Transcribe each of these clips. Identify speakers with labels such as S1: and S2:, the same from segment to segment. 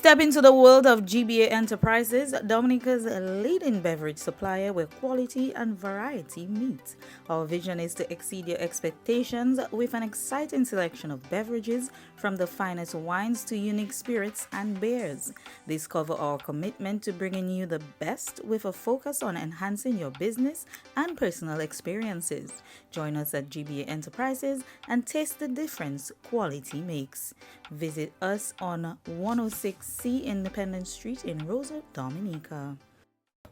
S1: Step into the world of GBA Enterprises, Dominica's leading beverage supplier where quality and variety meet. Our vision is to exceed your expectations with an exciting selection of beverages from the finest wines to unique spirits and beers. Discover our commitment to bringing you the best with a focus on enhancing your business and personal experiences. Join us at GBA Enterprises and taste the difference quality makes. Visit us on 106C Independence Street in Rosa, Dominica.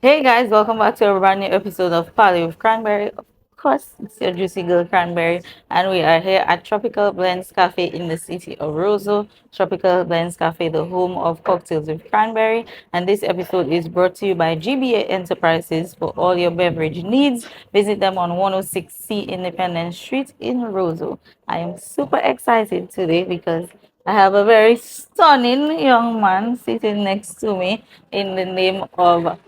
S1: Hey guys, welcome back to a brand new episode of Parle with Cranberry. Of course, it's your juicy girl Cranberry, and we are here at Tropical Blends Cafe in the city of Roseau. Tropical Blends Cafe, the home of cocktails with cranberry. And this episode is brought to you by GBA Enterprises for all your beverage needs. Visit them on 106C Independence Street in Roseau. I am super excited today because I have a very stunning young man sitting next to me in the name of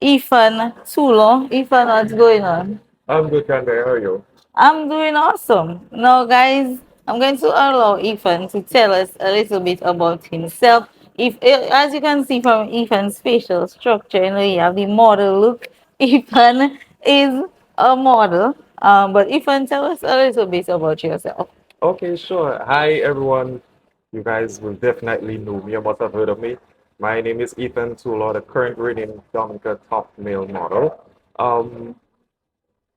S1: Ethan Toulon. Ethan, what's going on?
S2: I'm good, Cranberry. How are you?
S1: I'm doing awesome. Now, guys, I'm going to allow Ethan to tell us a little bit about himself. If, as you can see from Ethan's facial structure, you have the model look. Ethan is a model. But Ethan, tell us a little bit about yourself.
S2: Okay, sure. Hi, everyone. You guys will definitely know me. You must have heard of me. My name is Ethan Toulon, the current reigning Dominica top male model. Um,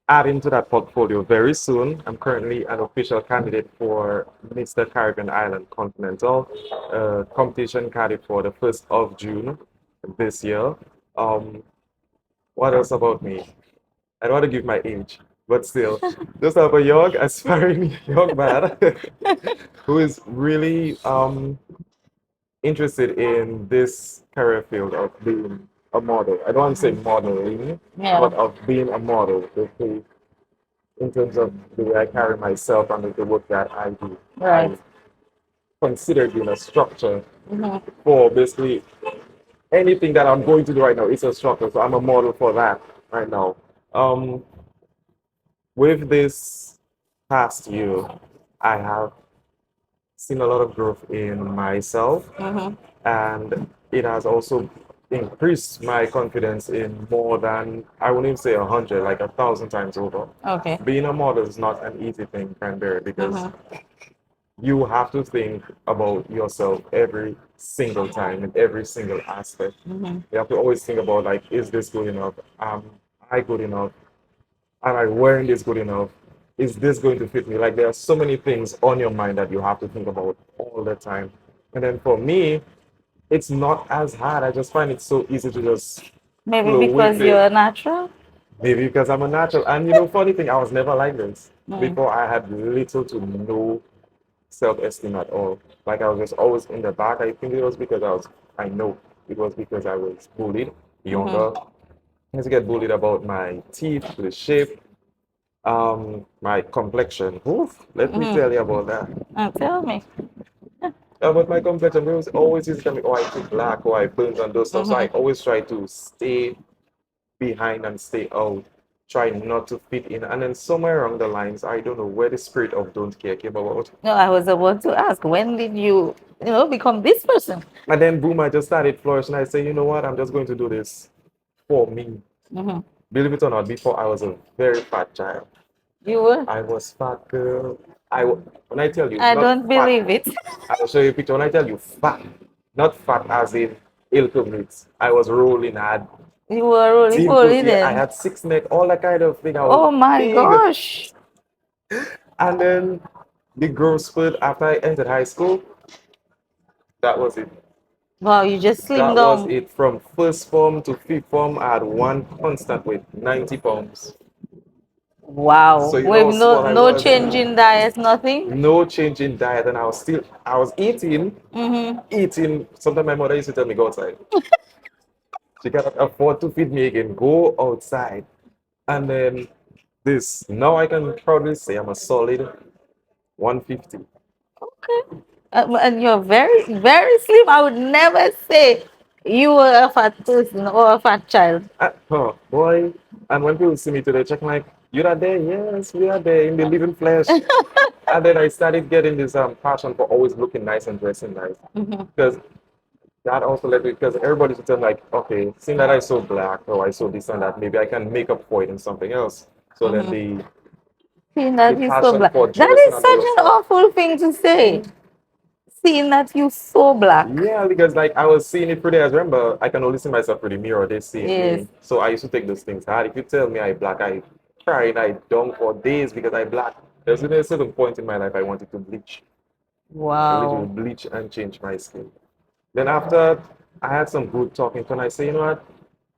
S2: Adding to that portfolio very soon, I'm currently an official candidate for Mr. Caribbean Island Continental competition candidate for the 1st of June this year. Um, what else about me? I don't want to give my age, but still, just have a young, aspiring young man who is really interested in this career field of being a model. I don't want to say modeling,
S1: Yeah.
S2: but of being a model, basically, in terms of the way I carry myself and the work that I do.
S1: Right.
S2: I consider being a structure
S1: Mhm.
S2: for basically anything that I'm going to do right now. It's a structure, so I'm a model for that right now. Um, with this past year, I have seen a lot of growth in myself,
S1: Mhm.
S2: and it has also increased my confidence in more than, I wouldn't even say 100, like 1,000 times over.
S1: Okay.
S2: Being a model is not an easy thing, Cranberry, because
S1: Mhm.
S2: you have to think about yourself every single time in every single aspect.
S1: Mhm.
S2: You have to always think about, like, is this good enough? Am I good enough? Am I wearing this good enough? Is this going to fit me? Like, there are so many things on your mind that you have to think about all the time. And then for me, it's not as hard. I just find it so easy to just
S1: Maybe
S2: flow with
S1: because
S2: it.
S1: you're natural.
S2: Maybe because I'm a natural. And funny thing, I was never like this.
S1: Mm.
S2: Before, I had little to no self-esteem at all. Like, I was just always in the back. I think it was because I know it was because I was bullied
S1: Mhm.
S2: younger. I used to get bullied about my teeth, the shape, my complexion. Oof, let me
S1: Mhm.
S2: tell you about that.
S1: Tell me.
S2: About my complexion, we was always used to tell me, oh, I too black, or I burnt and those stuff. So I
S1: Mhm.
S2: always try to stay behind and stay out, try not to fit in. And then somewhere along the lines, I don't know where the spirit of don't care came about.
S1: No, I was about to ask, when did you become this person?
S2: And then boom, I just started flourishing. I say, you know what, I'm just going to do this for me.
S1: Hmm.
S2: Believe it or not, before I was a very fat child.
S1: You were?
S2: I was fat, girl. When I tell you,
S1: I
S2: not
S1: don't
S2: fat,
S1: believe it.
S2: I will show you a picture. When I tell you fat, not fat as in ill meat. I was rolling, I had
S1: You were roly
S2: team
S1: poly
S2: pussy, I
S1: then.
S2: had six neck, all that kind of thing. I was
S1: Oh my
S2: big.
S1: gosh.
S2: And then the growth spurt after I entered high school. That was it.
S1: Wow, you just slimmed
S2: That was
S1: down.
S2: it. From first form to fifth form, I had one constant weight, 90 pounds.
S1: Wow.
S2: So you know
S1: With
S2: how
S1: no
S2: small I
S1: no
S2: was.
S1: change in diet, nothing?
S2: No change in diet, and I was eating,
S1: Mm-hmm.
S2: eating. Sometimes my mother used to tell me, go outside. She cannot afford to feed me again. Go outside. And then now I can proudly say I'm a solid 150.
S1: Okay. And you're very, very slim. I would never say you were a fat person or a fat child.
S2: Oh, boy. And when people see me today, check like, you are there? Yes, we are there in the living flesh. And then I started getting this passion for always looking nice and dressing nice.
S1: Mhm.
S2: Because that also led me because everybody should tell me like, okay, seeing that I so black or I so this and that, maybe I can make up for it in something else. So then
S1: Mm-hmm. Seeing
S2: the
S1: that he's so
S2: passion
S1: black.
S2: for
S1: That
S2: dressing
S1: is
S2: and all
S1: such
S2: of
S1: an
S2: stuff.
S1: awful thing to say. Seeing that you so black.
S2: Yeah, because like I was seeing it pretty. I remember I can only see myself through the mirror. They seeing
S1: Yes.
S2: me, so I used to take those things hard. If you tell me I black, I cry and I down for days because I black. There's a certain point in my life I wanted to bleach. I literally
S1: Wow.
S2: bleach and change my skin. Then after I had some good talking to, and I say, you know what?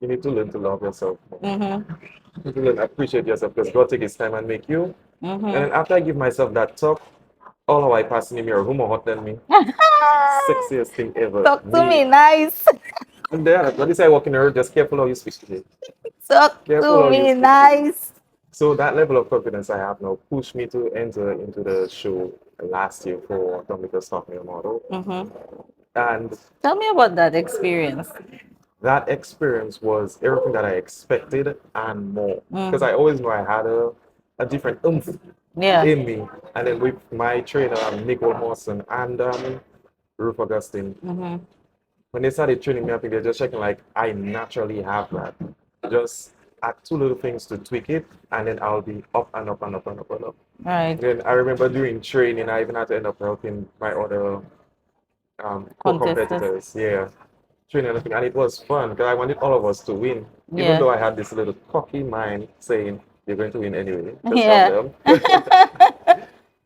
S2: You need to learn to love yourself more.
S1: Mm-hmm.
S2: You need to learn to appreciate yourself because God take His time and make you. And
S1: Mm-hmm.
S2: then after I give myself that talk, all of I pass in the mirror, who more hot than me? Sexiest thing ever.
S1: Talk to
S2: Me.
S1: me nice.
S2: And then when you say I walk in the road, just careful how you speak to me.
S1: Talk
S2: Careful
S1: to
S2: how you
S1: me
S2: speak to me.
S1: nice.
S2: So that level of confidence I have now pushed me to enter into the show last year for Dominican Model.
S1: Mm-hmm.
S2: And
S1: Tell me about that experience.
S2: that experience was everything that I expected and more. Because
S1: Mm.
S2: I always knew I had a different oomph
S1: Yeah.
S2: in me. And then with my trainer, Nicole Mawson and Ruth Augustine,
S1: Mm-hmm.
S2: when they started training me, I think they're just checking like I naturally have that. Just add two little things to tweak it, and then I'll be up and up and up and up and up.
S1: Right.
S2: Then I remember during training, I even had to end up helping my other
S1: Contestants.
S2: co-competitors. Yeah, training and everything, and it was fun because I wanted all of us to win, even
S1: Yeah.
S2: though I had this little cocky mind saying you're going to win anyway. Just help
S1: Yeah.
S2: them.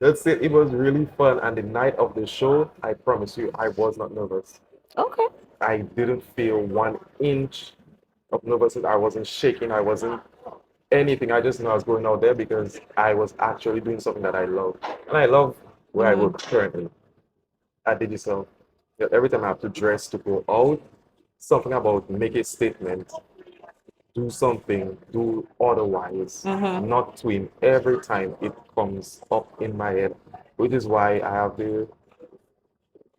S2: That's it. It was really fun, and the night of the show, I promise you, I was not nervous.
S1: Okay.
S2: I didn't feel 1 inch of nervousness. I wasn't shaking. I wasn't anything. I just knew I was going out there because I was actually doing something that I love. And I love where I
S1: Mm-hmm.
S2: work currently at Digital. Every time I have to dress to go out, something about make a statement, do something, do otherwise,
S1: Mm-hmm.
S2: not twin. Every time it comes up in my head, which is why I have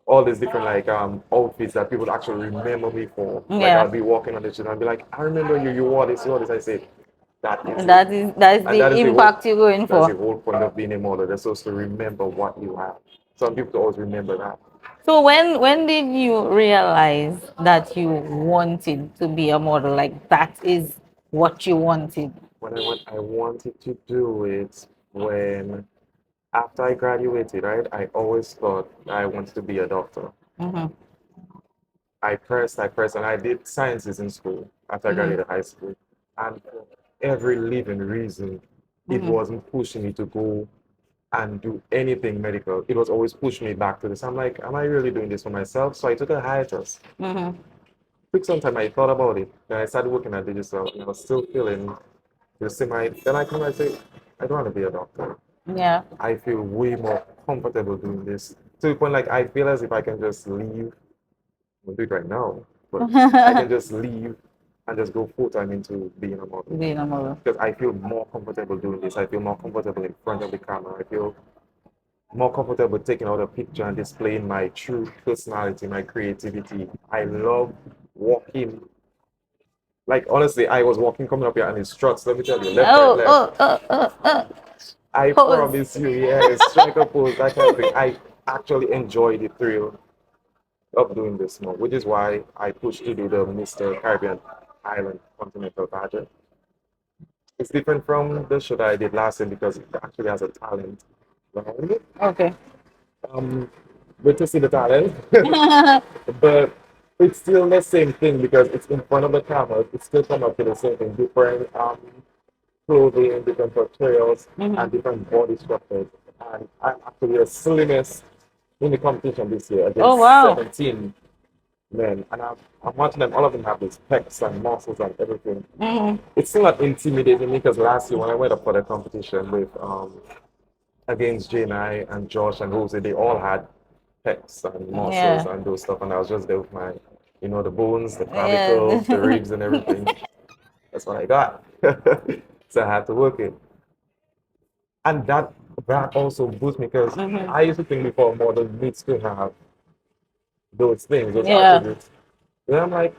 S2: all these different like outfits that people actually remember me for. Like I'll
S1: Yeah.
S2: be walking on the street and I'll be like, I remember you, you wore this, you wore this. I say, that is it.
S1: That is
S2: And that
S1: the
S2: is
S1: impact you're going
S2: that's the
S1: for.
S2: whole point of being a model. They're supposed to remember what you have. Some people always remember that.
S1: So when did you realize that you wanted to be a model? Like that is what you wanted.
S2: When I wanted to do it when after I graduated, right? I always thought I wanted to be a doctor.
S1: Mm-hmm.
S2: I pressed, and I did sciences in school after I
S1: Mm-hmm.
S2: graduated high school. And for every living reason, it
S1: Mm-hmm.
S2: wasn't pushing me to go and do anything medical. It was always pushing me back to this. I'm like, am I really doing this for myself? So I took a hiatus.
S1: Mm-hmm.
S2: Took some time, I thought about it. Then I started working at digital, and I was still feeling the same. Then I come and say, I don't want to be a doctor.
S1: Yeah.
S2: I feel way more comfortable doing this. To the point like I feel as if I can just leave. I'll do it right now, but I can just leave and just go full time into being a model
S1: Being a model.
S2: because I feel more comfortable doing this. I feel more comfortable in front of the camera. I feel more comfortable taking out a picture and displaying my true personality, my creativity. I love walking. Like honestly, I was walking coming up here and it's struts. Let me tell you, left, right,
S1: Oh,
S2: left.
S1: oh,
S2: I
S1: pose.
S2: promise you, yes, striker pose, that kind of thing. I actually enjoy the thrill of doing this more, which is why I pushed to do the Mr. Caribbean Island Continental Pageant. It's different from the show that I did last time because it actually has a talent behind it.
S1: Okay.
S2: Um, good to see the talent, but it's still the same thing because it's in front of the camera. It's still come up with the same thing, different clothing, different portrayals,
S1: Mm-hmm.
S2: and different body structures. And I'm actually the slimmest in the competition this year
S1: Oh
S2: against
S1: wow.
S2: 17 men. And I'm watching them, all of them have these pecs and muscles and everything.
S1: Mm-hmm.
S2: It's still not intimidating me because last year when I went up for the competition with against Jane and Josh and Jose, they all had pecs and muscles
S1: Yeah.
S2: and those stuff. And I was just there with my, the bones, the clavicles, the
S1: Yeah.
S2: ribs and everything. That's what I got. So I had to work it. And that also boosts me because
S1: Mm-hmm.
S2: I used to think before a model needs to have those things, those
S1: Yeah.
S2: attributes. Then I'm like,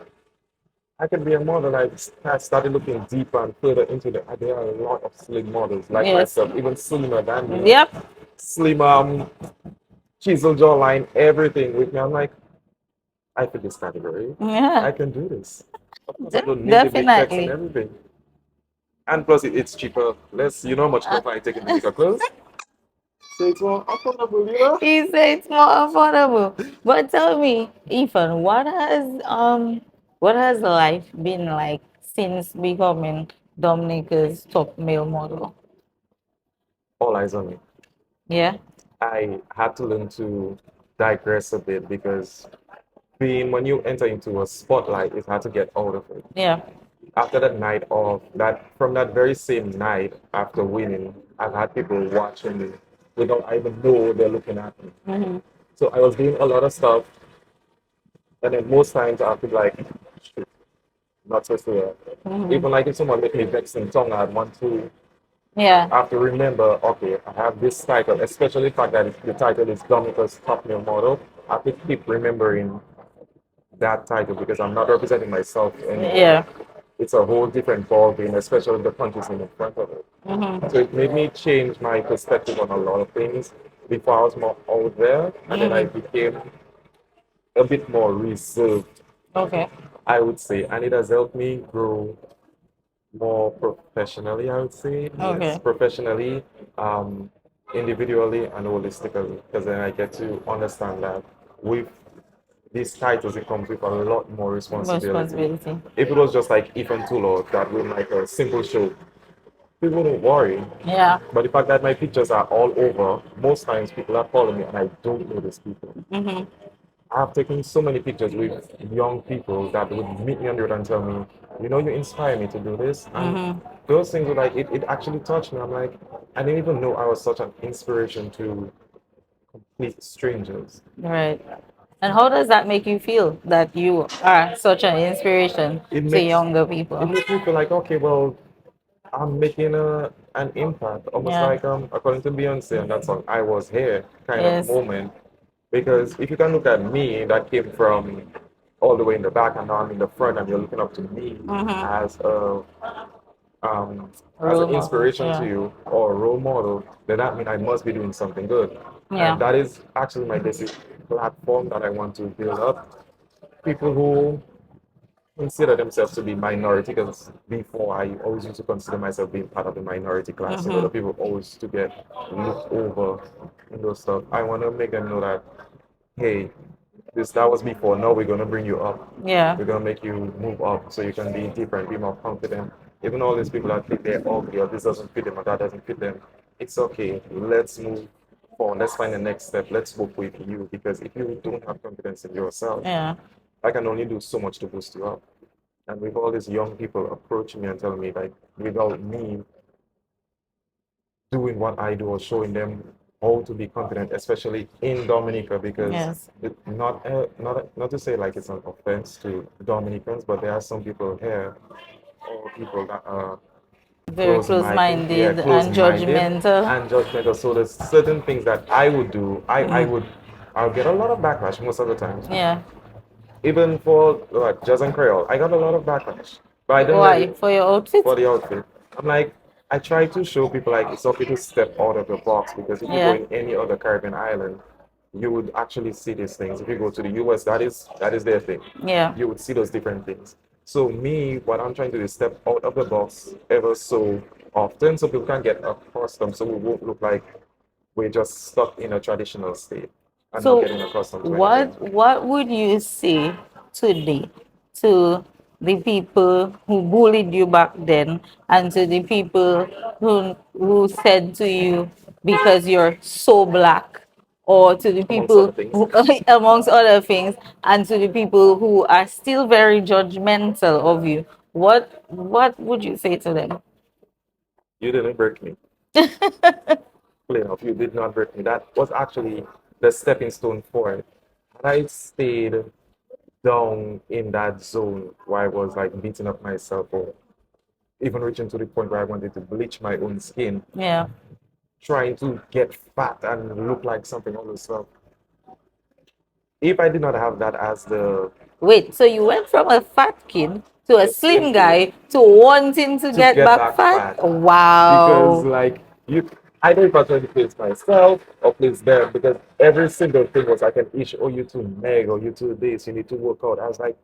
S2: I can be a model. I started looking deeper and further into the. There are a lot of slim models like
S1: Yes.
S2: myself, even slimmer than me,
S1: Yep.
S2: slim chisel jawline, everything with me. I'm like, I fit this category.
S1: Yeah,
S2: I can do this. Of course, I don't need the big checks and
S1: definitely.
S2: everything. And plus, it's cheaper. Less, you know how much stuff I take into bigger clothes? So it's more affordable, you know?
S1: He said it's more affordable. But tell me, Ethan, what has life been like since becoming Dominica's top male model?
S2: All eyes on me.
S1: Yeah,
S2: I had to learn to digress a bit because being when you enter into a spotlight, it's hard to get out of it.
S1: yeah.
S2: After that night of that, from that very same night after winning, I've had people watching me without I even know they're looking at me.
S1: Mm-hmm.
S2: So I was doing a lot of stuff, and then most times I have to be like, shoot, not so sure.
S1: Mm-hmm.
S2: Even like if someone make me vex in tongue, I'd want to
S1: Yeah,
S2: I have to remember, okay, I have this title, especially the fact that the title is Dominica's Top Male Model. I have to keep remembering that title because I'm not representing myself anymore.
S1: yeah.
S2: It's a whole different ballgame, especially the countries in front of it.
S1: Mm-hmm.
S2: So it made me change my perspective on a lot of things. Before I was more out there, and then I
S1: Mm-hmm.
S2: became a bit more reserved,
S1: Okay.
S2: I would say, and it has helped me grow more professionally, I would say. Yes,
S1: Okay.
S2: professionally, um, individually, and holistically, because then I get to understand that with these titles, it comes with a lot more responsibility.
S1: Responsibility.
S2: If it was just like Ethan Toulon that would like a simple show, people wouldn't worry.
S1: Yeah.
S2: But the fact that my pictures are all over, most times people are calling me and I don't know these people.
S1: Mm-hmm.
S2: I've taken so many pictures with young people that would meet me on the road and tell me, you know, you inspire me to do this. And
S1: Mm-hmm.
S2: those things were like, it actually touched me. I'm like, I didn't even know I was such an inspiration to complete strangers.
S1: Right. And how does that make you feel that you are such an inspiration
S2: It
S1: to
S2: makes
S1: younger
S2: it
S1: people?
S2: makes me feel like, okay, well, I'm making an impact, almost
S1: Yeah.
S2: like according to Beyonce and that song, I was here kind of
S1: Yes.
S2: moment. Because if you can look at me, that came from all the way in the back, and now I'm in the front, and you're looking up to me
S1: Mm-hmm.
S2: as a um, as
S1: Role
S2: an
S1: model.
S2: inspiration to
S1: Yeah.
S2: you or a role model, then that means I must be doing something good. And
S1: Yeah.
S2: that is actually my basic platform that I want to build up. People who consider themselves to be minority, because before I always used to consider myself being part of the minority class. You know, the
S1: Mm-hmm.
S2: people always to get looked over in those stuff. I want to make them know that, hey, this that was before. Now we're gonna bring you up.
S1: Yeah.
S2: We're gonna make you move up so you can be different, be more confident. Even all these people that think they're ugly or this doesn't fit them or that doesn't fit them, it's okay. Let's move forward. Let's find the next step. Let's work with you because if you don't have confidence in yourself,
S1: Yeah.
S2: I can only do so much to boost you up. And with all these young people approaching me and telling me like without me doing what I do or showing them how to be confident, especially in Dominica, because
S1: Yes.
S2: not to say like it's an offense to Dominicans, but there are some people here or people that are
S1: Very
S2: close-minded, yeah,
S1: close-minded and
S2: close-minded
S1: judgmental.
S2: and judgmental. So there's certain things that I would do, I'll get a lot of backlash most of the time.
S1: Yeah.
S2: Even for like Jazz and Creole, I got a lot of backlash, but I didn't let
S1: Why?
S2: it
S1: For your outfit?
S2: for the outfit. I'm like, I try to show people like it's okay to step out of the box because if you go
S1: Yeah.
S2: in any other Caribbean island, you would actually see these things. If you go to the US, that is their thing.
S1: Yeah.
S2: You would see those different things. So me, what I'm trying to do is step out of the box ever so often so people can get accustomed so we won't look like we're just stuck in a traditional state and not
S1: So,
S2: getting accustomed to anything.
S1: what would you say today to the people who bullied you back then, and to the people who said to you because you're so black, or to the
S2: Amongst other
S1: people
S2: things.
S1: who, amongst other things, and to the people who are still very judgmental of you? What would you say to them?
S2: You didn't break me. Plain off, you did not break me. That was actually the stepping stone for it. Had I stayed down in that zone where I was like beating up myself or even reaching to the point where I wanted to bleach my own skin,
S1: Yeah.
S2: trying to get fat and look like something, all this stuff. If I did not have that as the
S1: Wait, so you went from a fat kid to a
S2: slim
S1: slim
S2: kid
S1: guy to wanting to
S2: to
S1: get
S2: get
S1: back
S2: back
S1: fat?
S2: fat, because
S1: Wow.
S2: like you I don't know if I try to place myself or place them because every single thing was like an issue. Oh, you too meg, or you too this, you need to work out. I was like,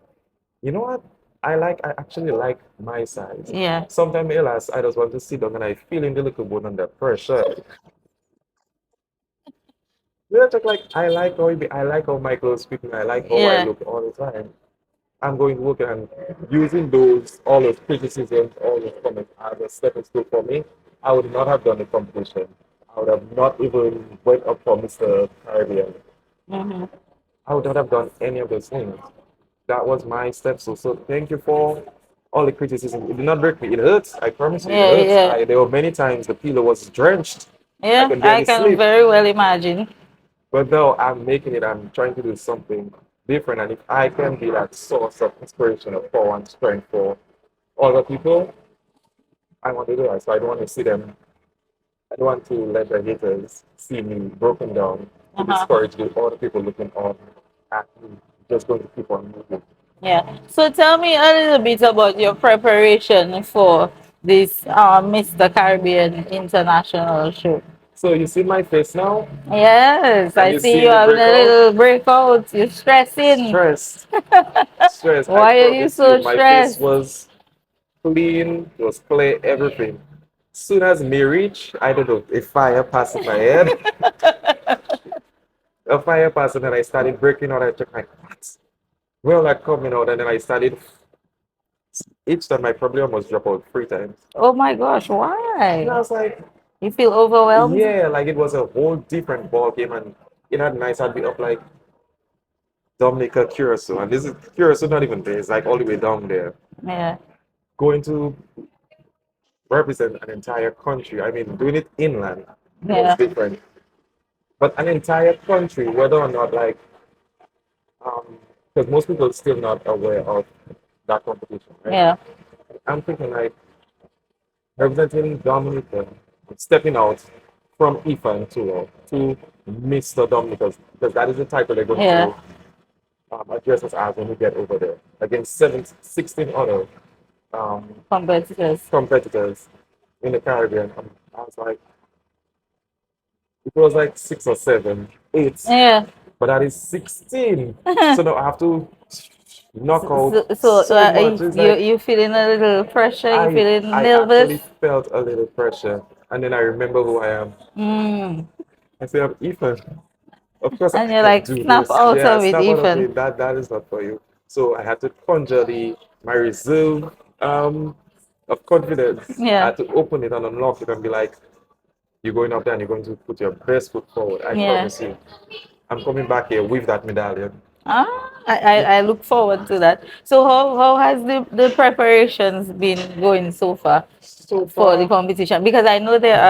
S2: you know what? I actually like my size.
S1: Yeah.
S2: Sometimes realize I just want to sit down and I feel in the little bone under pressure. Yeah, just like I like how I like how my clothes fit me. I like how I
S1: Yeah.
S2: look all the time. I'm going to work and using those all those criticisms, all those comments as a stepping stone for me. I would not have done the competition. I would have not even went up for Mr. Caribbean.
S1: Mm-hmm.
S2: I would not have done any of those things. That was my step. So thank you for all the criticism. It did not break me. It hurts. I promise you, it
S1: Yeah,
S2: hurts.
S1: yeah.
S2: There were many times the pillow was drenched. I
S1: Yeah,
S2: could
S1: I
S2: barely
S1: can
S2: sleep.
S1: very well imagine.
S2: But no, I'm making it. I'm trying to do something different. And if I can be that source of inspiration of power and strength for other people, I want to do that. So I don't want to see them. I don't want to let the haters see me broken down to
S1: Uh-huh.
S2: discourage the other people looking on at me. Just going to keep on moving.
S1: Yeah. So tell me a little bit about your preparation for this Mr. Caribbean International show.
S2: So you see my face now,
S1: Yes,
S2: and
S1: I
S2: you
S1: see
S2: see
S1: you
S2: the
S1: having a
S2: breakout.
S1: little breakout. You're stressing.
S2: Stressed, stressed. I
S1: Why are you
S2: promise you,
S1: so
S2: my face
S1: stressed?
S2: was clean, it was clear, everything. Soon as me reach, I don't know, a fire passed in my head. A fire passed, and then I started breaking out. I took like, what? Well, like coming out, and then I started. Each time I probably almost drop out 3 times.
S1: Oh my gosh,
S2: And I
S1: why?
S2: was like,
S1: You feel overwhelmed?
S2: yeah, like it was a whole different ball game, and it had nice. I'd be up like Dominica Curacao, and this is Curacao, not even there. It's like all the way down there,
S1: Yeah,
S2: going to represent an entire country. I mean, doing it inland was
S1: yeah,
S2: different, but an entire country, whether or not like, because most people are still not aware of that competition, right?
S1: yeah.
S2: I'm thinking like representing Dominica, stepping out from Ethan to Mr. Dominica, because that is the title they're going
S1: Yeah,
S2: to address us as when we get over there against 16 other um,
S1: competitors.
S2: competitors in the Caribbean. I was like, it was like 6 or 7, 8,
S1: Yeah.
S2: but that is 16. So now I have to knock out
S1: So
S2: so much. It's like
S1: you feeling a little pressure? You
S2: I
S1: feeling
S2: I
S1: nervous?
S2: actually felt a little pressure, and then I remember who I am.
S1: Mm.
S2: I said, Ethan, of course
S1: And
S2: I
S1: you're
S2: can
S1: like,
S2: do
S1: snap
S2: this.
S1: out
S2: Yeah,
S1: of it,
S2: snap out of
S1: Ethan.
S2: it. That is not for you. So I had to conjure the my reserve of confidence. I
S1: Yeah,
S2: had to open it and unlock it and be like, you're going up there and you're going to put your best foot forward. I
S1: yeah.
S2: promise you. I'm coming back here with that medallion.
S1: Ah, I look forward to that. So how has the preparations been going so far
S2: So
S1: for the
S2: far,
S1: competition? Because I know there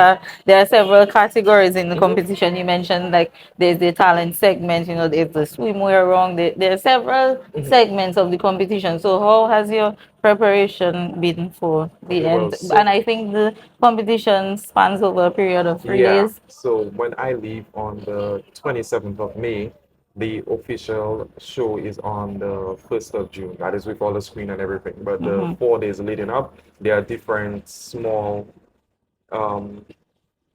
S1: are several categories in the
S2: mhm,
S1: competition. You mentioned like there's the talent segment, there's the swimwear wrong. There are several
S2: mhm.
S1: segments of the competition. So how has your preparation been for the
S2: Okay, well,
S1: end?
S2: so
S1: And I think the competition spans over a period of three
S2: yeah.
S1: days.
S2: So when I leave on the 27th of May, the official show is on the 1st of June. That is with all the screen and everything. But the
S1: Mm-hmm.
S2: 4 days leading up, there are different small, um,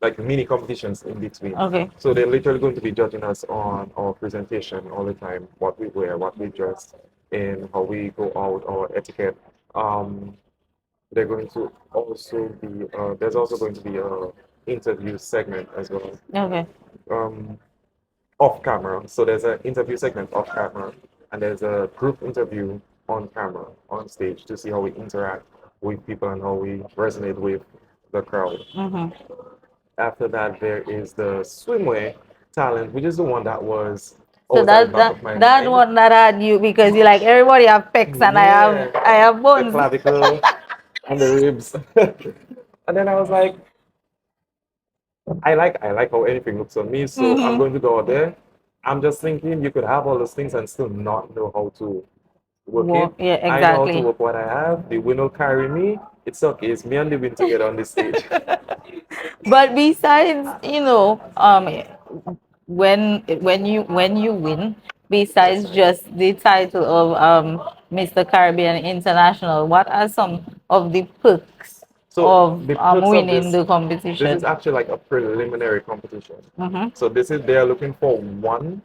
S2: like mini competitions in between.
S1: Okay.
S2: So they're literally going to be judging us on our presentation all the time, what we wear, what we dress, and how we go out, our etiquette. Um, they're going to also be, there's also going to be a interview segment as well,
S1: Okay.
S2: um, off camera. So there's an interview segment off camera, and there's a group interview on camera, on stage, to see how we interact with people and how we resonate with the crowd.
S1: Mm-hmm.
S2: After that, there is the swimwear talent, which is the one that was
S1: So
S2: always at the
S1: that
S2: back
S1: that
S2: of my
S1: that
S2: mind.
S1: one that had you because you like everybody have pecs and I have
S2: Yeah,
S1: I have
S2: the
S1: bones.
S2: clavicle and the ribs. And then I was like, I like how anything looks on me, so I'm
S1: Mm-hmm.
S2: going to go out there. I'm just thinking you could have all those things and still not know how to work it.
S1: Well, yeah,
S2: I know how to
S1: exactly.
S2: work what I have. The wind will carry me. It's okay. It's me and the wind together on the stage.
S1: But besides, when you win,
S2: Yes,
S1: besides
S2: ma'am.
S1: just the title of Mr. Caribbean International, what are some of the perks? of
S2: the purpose of
S1: winning
S2: this,
S1: the
S2: this is
S1: competition?
S2: actually like a preliminary competition.
S1: Mm-hmm.
S2: So they are looking for one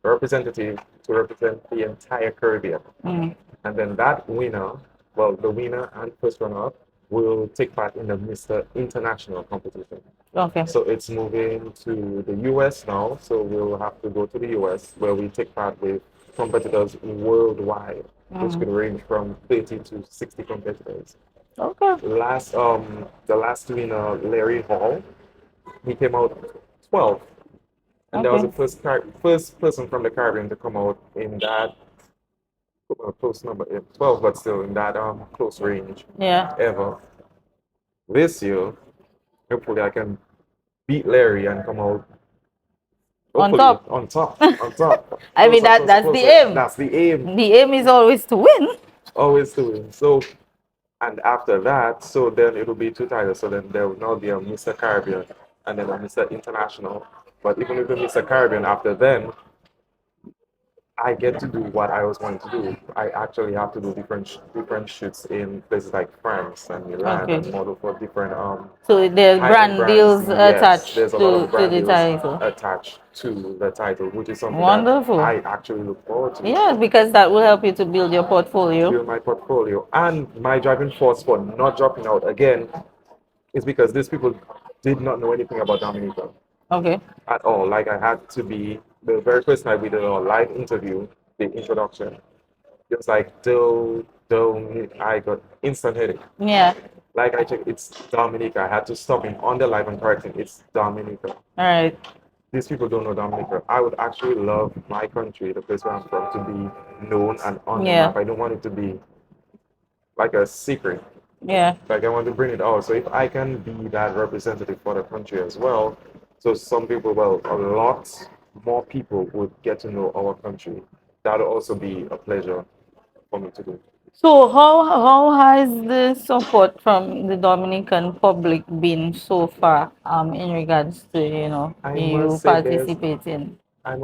S2: representative to represent the entire Caribbean.
S1: Mm.
S2: And then that winner, well, the winner and first runner up will take part in the Mr. International competition.
S1: Okay.
S2: So it's moving to the US now. So we'll have to go to the US where we take part with competitors worldwide, which could range from 30 to 60 competitors.
S1: Okay.
S2: The last winner, Larry Hall, he came out 12, and that was
S1: Okay.
S2: the first person from the Caribbean to come out in that close number, 12, but still in that close range
S1: Yeah.
S2: ever. This year, hopefully I can beat Larry and come out
S1: On
S2: hopefully
S1: top.
S2: on top, on top,
S1: I mean,
S2: closer, closer,
S1: that's the
S2: closer.
S1: aim.
S2: That's the aim,
S1: The aim is always to win.
S2: always to win. So, and after that, so then it'll be two titles. So then there will now be a Mr. Caribbean and then a Mr. International. But even with the Mr. Caribbean, after then, I get to do what I was wanting to do. I actually have to do different shoots in places like France and Milan
S1: Okay.
S2: and model for different
S1: So there's
S2: high-end
S1: brand
S2: brands.
S1: deals
S2: Yes,
S1: attached
S2: there's a lot of
S1: to
S2: brand
S1: the
S2: deals
S1: title.
S2: attached to the title, which is something that
S1: Wonderful.
S2: I actually look forward to.
S1: Yeah, because that will help you to build your portfolio.
S2: Build my portfolio. And my driving force for not dropping out again is because these people did not know anything about Dominica
S1: Okay.
S2: at all. Like I had to be the very first night we did a live interview, the introduction. It was like I got instant headache.
S1: Yeah.
S2: Like I checked, it's Dominica. I had to stop him on the live and correct him. It's Dominica.
S1: All right.
S2: These people don't know Dominica. I would actually love my country, the place where I'm from, to be known and on the
S1: Yeah.
S2: map. I don't want it to be like a secret.
S1: Yeah.
S2: Like I want to bring it out. So if I can be that representative for the country as well, so some people, well, a lot more people would get to know our country. That'll also be a pleasure for me to do.
S1: So how has the support from the Dominican public been so far in regards to
S2: I
S1: you
S2: must say
S1: participating?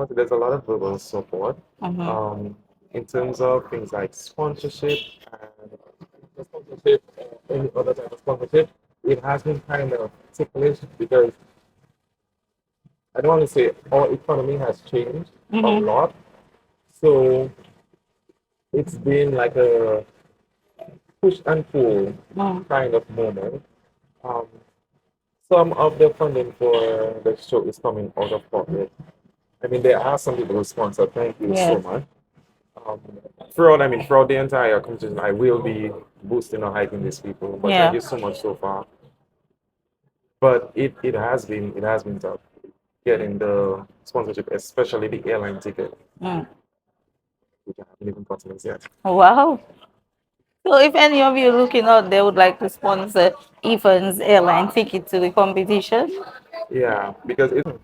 S2: there's a lot of verbal support
S1: Mm-hmm.
S2: in terms of things like sponsorship and sponsorship, any other type of sponsorship. It has been kind of ticklish because I don't want to say our economy has changed a
S1: Mm-hmm.
S2: lot. So it's been like a push and pull
S1: Mm.
S2: kind of moment. Um, some of the funding for the show is coming out of pocket. I mean, there are some people who sponsor. Thank you so
S1: Yes.
S2: much. Um, throughout the entire competition, I will be boosting or hyping these people. But thank
S1: Yeah.
S2: you so much so far. But it has been tough getting the sponsorship, especially the airline ticket,
S1: Mm.
S2: which I haven't even gotten yet.
S1: Wow. So if any of you looking out there would like to sponsor Ethan's airline ticket to the competition.
S2: Yeah, because and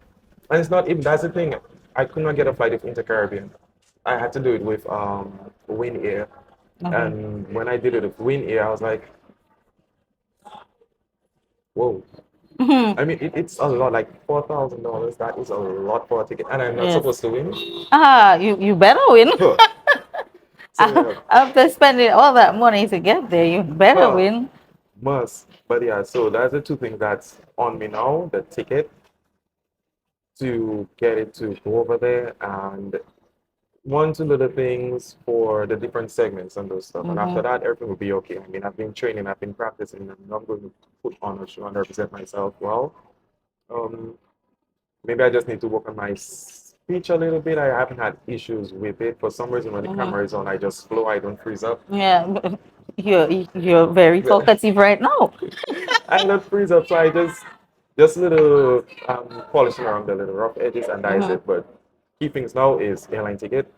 S2: it's not even that's the thing. I could not get a flight with Inter-Caribbean. I had to do it with Win Air.
S1: Mm-hmm.
S2: And when I did it with Win Air, I was like, whoa. I mean, it's a lot, like $4,000. That is a lot for a ticket, and I'm not
S1: Yes.
S2: supposed to win.
S1: You better win.
S2: Huh. So yeah,
S1: After spending all that money to get there, you better
S2: huh,
S1: win.
S2: must. But yeah, so that's the two things that's on me now: the ticket to get it to go over there, and one, two little things for the different segments and those stuff. And after
S1: Mm-hmm.
S2: that, everything will be okay. I mean, I've been training, I've been practicing, and I'm going to put on a show and represent myself well. Um, Maybe I just need to work on my speech a little bit. I haven't had issues with it. For some reason, when the
S1: Mm-hmm.
S2: camera is on, I just flow. I don't freeze up.
S1: Yeah, but you're very talkative right now.
S2: I don't freeze up, so I just little polishing around the little rough edges, and that is
S1: Mm-hmm.
S2: it. But key things now is airline ticket,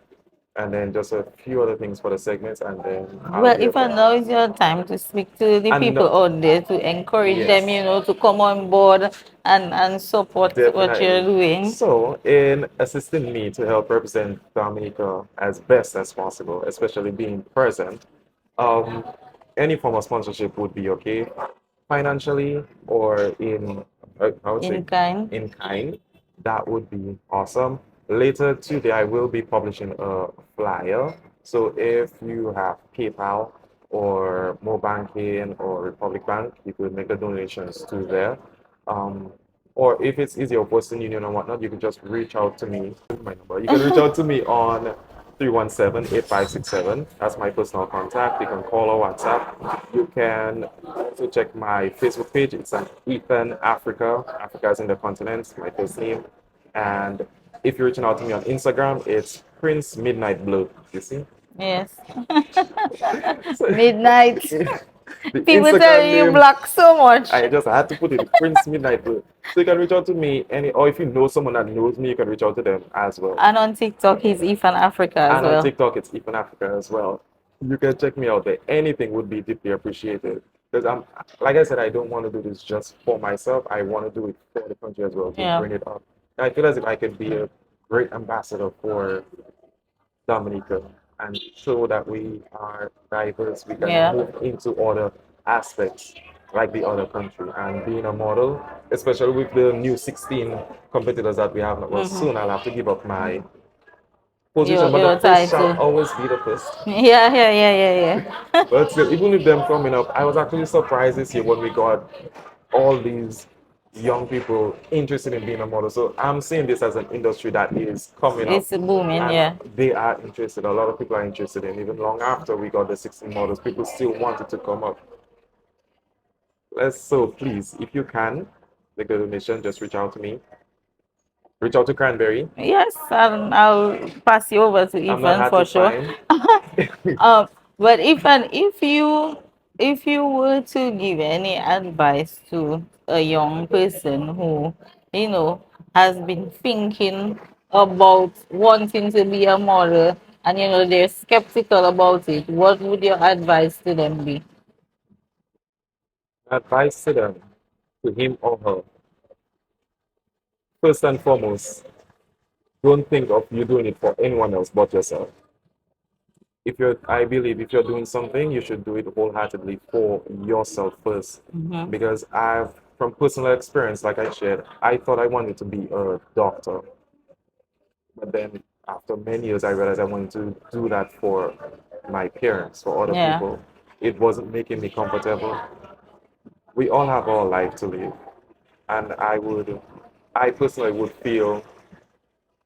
S2: and then just a few other things for the segments, and then I'll
S1: Well,
S2: be
S1: if I
S2: okay.
S1: know it's your time to speak to the
S2: And
S1: people
S2: no,
S1: out there to encourage them,
S2: yes.
S1: to come on board and support what you're
S2: Definitely.
S1: doing.
S2: So, in assisting me to help represent Dominica as best as possible, especially being present, um, any form of sponsorship would be okay, financially or in, I would say,
S1: In kind.
S2: in kind. That would be awesome. Later today, I will be publishing a flyer. So if you have PayPal, or Mo Banking or Republic Bank. You could make the donations to there. Um, or if it's easier, Western Union and whatnot, you can just reach out to me. My number. You can reach out to me on 317-8567. That's my personal contact. You can call or WhatsApp. You can also check my Facebook page. It's an Ethan Africa. Africa is in the continent, my first name. And if you're reaching out to me on Instagram, it's Prince Midnight Blue. You see?
S1: Yes.
S2: So,
S1: Midnight.
S2: the
S1: People
S2: Instagram
S1: telling you
S2: name,
S1: black so much.
S2: I just had to put it Prince Midnight Blue. So you can reach out to me or if you know someone that knows me, you can reach out to them as well.
S1: And on TikTok, he's Ethan Africa as
S2: And on
S1: well.
S2: TikTok, it's Ethan Africa as well. You can check me out there. Anything would be deeply appreciated. Because like I said, I don't want to do this just for myself. I want to do it for the country as well to
S1: Yeah.
S2: bring it up. And I feel as if I could be a great ambassador for Dominica and show that we are diverse. We can
S1: Yeah.
S2: move into other aspects like the other country and being a model, especially with the new 16 competitors that we have. Well, soon I'll have to give up my position, but the
S1: Your
S2: first shall
S1: title.
S2: always be the first.
S1: Yeah.
S2: But still, even with them coming up, I was actually surprised this year when we got all these young people interested in being a model. So I'm seeing this as an industry that is coming up.
S1: It's booming,
S2: And
S1: yeah.
S2: they are interested. A lot of people are interested in. Even long after we got the 16 models, people still wanted to come up. So please, if you can, make a donation, just reach out to me. Reach out to Cranberry.
S1: Yes, I'll pass you over to
S2: I'm not
S1: Ethan
S2: hard
S1: for
S2: to
S1: sure.
S2: find.
S1: But if you were to give any advice to a young person who, has been thinking about wanting to be a model and they're skeptical about it, what would your advice to them be?
S2: Advice to them, to him or her. First and foremost, don't think of you doing it for anyone else but yourself. I believe if you're doing something, you should do it wholeheartedly for yourself first. Because from personal experience, like I shared, I thought I wanted to be a doctor. But then after many years, I realized I wanted to do that for my parents, for other
S1: Yeah.
S2: people. It wasn't making me comfortable. We all have our life to live. And I personally would feel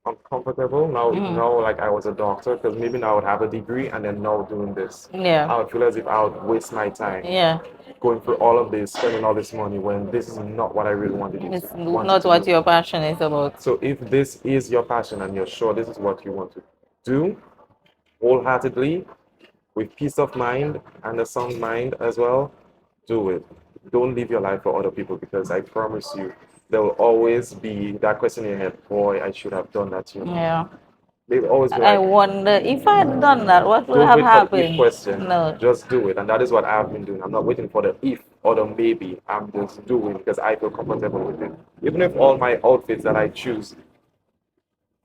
S2: uncomfortable now like I was a doctor because maybe now I would have a degree and then now doing this.
S1: Yeah.
S2: I would feel as if I would waste my time
S1: Yeah.
S2: going through all of this, spending all this money when this is not what I really wanted to
S1: It's
S2: wanted
S1: not
S2: to
S1: what
S2: do.
S1: your passion is about.
S2: So if this is your passion and you're sure this is what you want to do wholeheartedly, with peace of mind and a sound mind as well, do it. Don't live your life for other people because I promise you, there will always be that question in your head, boy, I should have done that too.
S1: Yeah.
S2: They will always be
S1: I
S2: like,
S1: wonder if I had done that, what would
S2: don't
S1: have
S2: wait for the if
S1: happened?
S2: question.
S1: No.
S2: Just do it. And that is what I've been doing. I'm not waiting for the if or the maybe. I'm just doing because I feel comfortable with it. Even if all my outfits that I choose,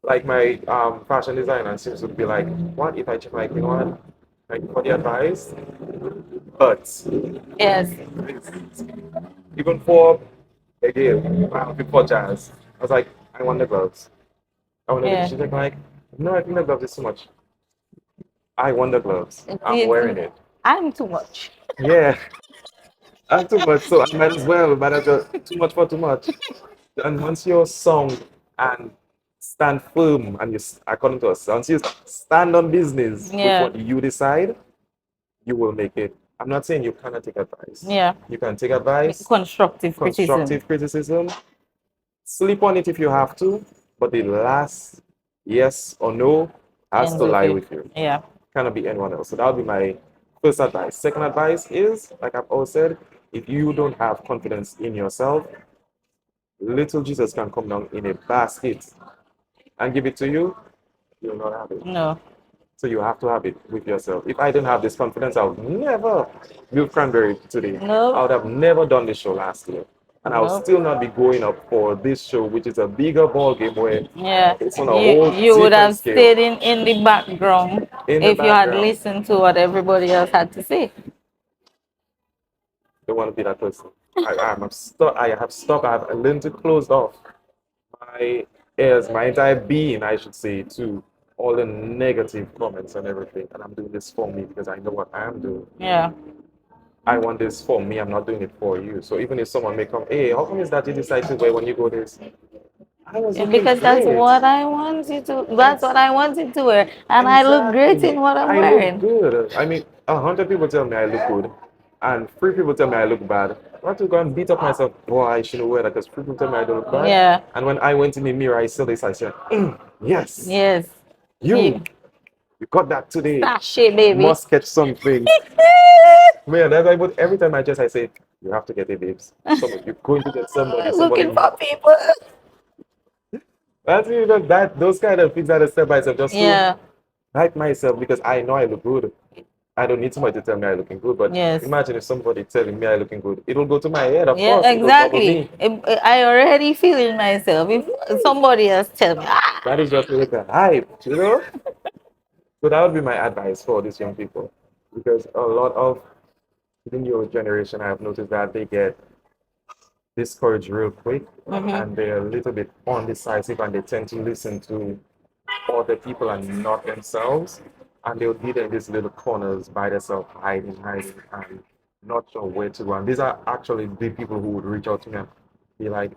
S2: like my fashion designer seems to be like, what if I check like, you know what? Thank you for the advice. But
S1: Yes.
S2: even for again, my outfit for jazz, I was like, I want the gloves. I want the
S1: Yeah.
S2: she's like, no, I think the gloves is too much. I want the gloves. I'm
S1: It's,
S2: wearing it.
S1: I'm too much.
S2: Yeah. I'm too much, so I might as well too much for too much. And once you're sound and stand firm and according to us, once you stand on business with
S1: Yeah.
S2: what you decide, you will make it. I'm not saying you cannot take advice.
S1: Yeah.
S2: You can take advice,
S1: Constructive
S2: constructive criticism, sleep on it if you have to, but the last yes or no has
S1: Ends
S2: to
S1: with
S2: lie
S1: you.
S2: with you.
S1: Yeah.
S2: Cannot be anyone else. So that would be my first advice. Second advice is, like I've always said, if you don't have confidence in yourself, little Jesus can come down in a basket and give it to you, you'll not have it.
S1: No.
S2: So you have to have it with yourself. If I didn't have this confidence, I would never build Cranberry today.
S1: No.
S2: I would have never done this show last year. And I would
S1: No.
S2: still not be going up for this show, which is a bigger ball game where
S1: Yeah.
S2: it's on a whole
S1: You would
S2: different
S1: have
S2: scale.
S1: stayed in the background
S2: In the
S1: if you had
S2: background.
S1: listened to what everybody else had to say.
S2: Don't want to be that person. I'm stuck. I have stopped. I have learned to close off my ears, my entire being, I should say, to all the negative comments and everything. And I'm doing this for me because I know what I'm doing.
S1: Yeah.
S2: I want this for me. I'm not doing it for you. So even if someone may come, hey, how come is that you decide to wear when you go this? I was looking
S1: Because that's
S2: great.
S1: what I want you to. That's what
S2: Ex-
S1: I wanted to wear, and I look great in
S2: Exactly.
S1: what I'm
S2: I look
S1: wearing.
S2: good. I mean, 100 people tell me I look good, and 3 people tell me I look bad. I want to go and beat up myself. Boy, I shouldn't wear that because 3 people tell me I don't look bad.
S1: Yeah.
S2: And when I went in the mirror, I saw this. I said, yes,
S1: Yes.
S2: you, you got that today.
S1: Sachet, baby.
S2: Must catch something. Man, that's why. But every time I just I say, you have to get it, babes. Somebody, you're going to get somebody.
S1: Looking
S2: Somebody.
S1: for people.
S2: That's you know that those kind of things are a step by step just to
S1: Yeah.
S2: hype myself because I know I look good. I don't need somebody to tell me I looking good, but
S1: Yes.
S2: imagine if somebody telling me I looking good, it'll go to my head, of
S1: Yeah,
S2: course, it'll bubble
S1: exactly.
S2: me.
S1: I already feel it myself. If somebody else tell me,
S2: That is just like a hype, you know? So that would be my advice for these young people. Because a lot of the newer generation, I've noticed that they get discouraged real quick and they're a little bit undecisive and they tend to listen to other people and not themselves. And they'll be there in these little corners by themselves, hiding, and not sure where to go. And these are actually the people who would reach out to me and be like,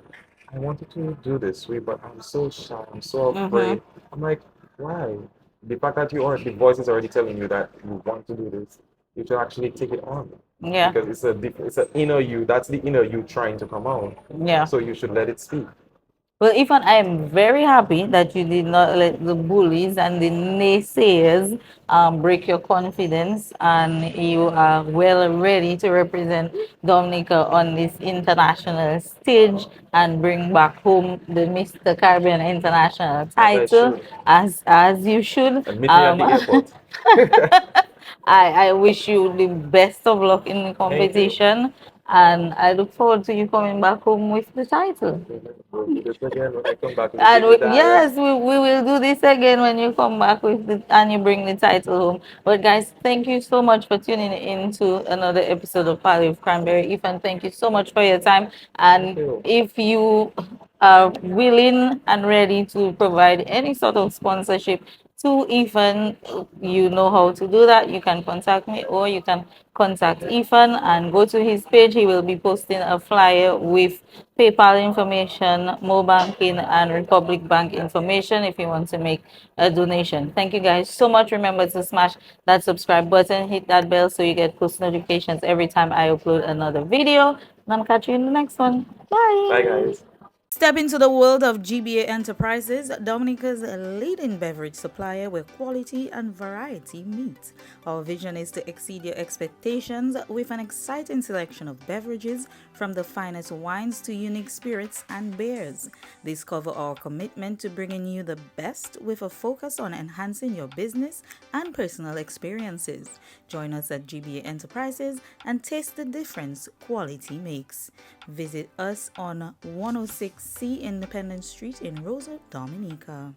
S2: I wanted to do this way, but I'm so shy, I'm so afraid. I'm like, why? The fact that the voice is already telling you that you want to do this, you should actually take it on.
S1: yeah,
S2: Because it's an inner you, that's the inner you trying to come out.
S1: yeah.
S2: So you should let it speak.
S1: Well, Ifan, I am very happy that you did not let the bullies and the naysayers break your confidence, and you are well ready to represent Dominica on this international stage and bring back home the Mr. Caribbean International
S2: As I
S1: title,
S2: should.
S1: as you should.
S2: And meet me at the airport.
S1: I wish you the best of luck in the
S2: Thank you.
S1: competition, and I look forward to you coming back home with the title.
S2: We'll do this again when I come back with the
S1: And
S2: big medallion.
S1: yes, we will do this again when you come back with the, and you bring the title home. But guys, thank you so much for tuning in to another episode of Parle with Cranberry. Ethan, thank you so much for your time.
S2: Thank
S1: And
S2: you.
S1: if you are willing and ready to provide any sort of sponsorship to Ethan, you know how to do that. You can contact me or you can contact Ethan and go to his page. He will be posting a flyer with PayPal information, Mo Banking, and Republic Bank information if you want to make a donation. Thank you guys so much. Remember to smash that subscribe button, hit that bell so you get post notifications every time I upload another video. And I'll catch you in the next one.
S2: Bye,
S1: Bye.
S2: guys.
S1: Step into the world of GBA Enterprises, Dominica's leading beverage supplier where quality and variety meet. Our vision is to exceed your expectations with an exciting selection of beverages from the finest wines to unique spirits and beers. Discover our commitment to bringing you the best with a focus on enhancing your business and personal experiences. Join us at GBA Enterprises and taste the difference quality makes. Visit us on 106C Independence Street in Rosa, Dominica.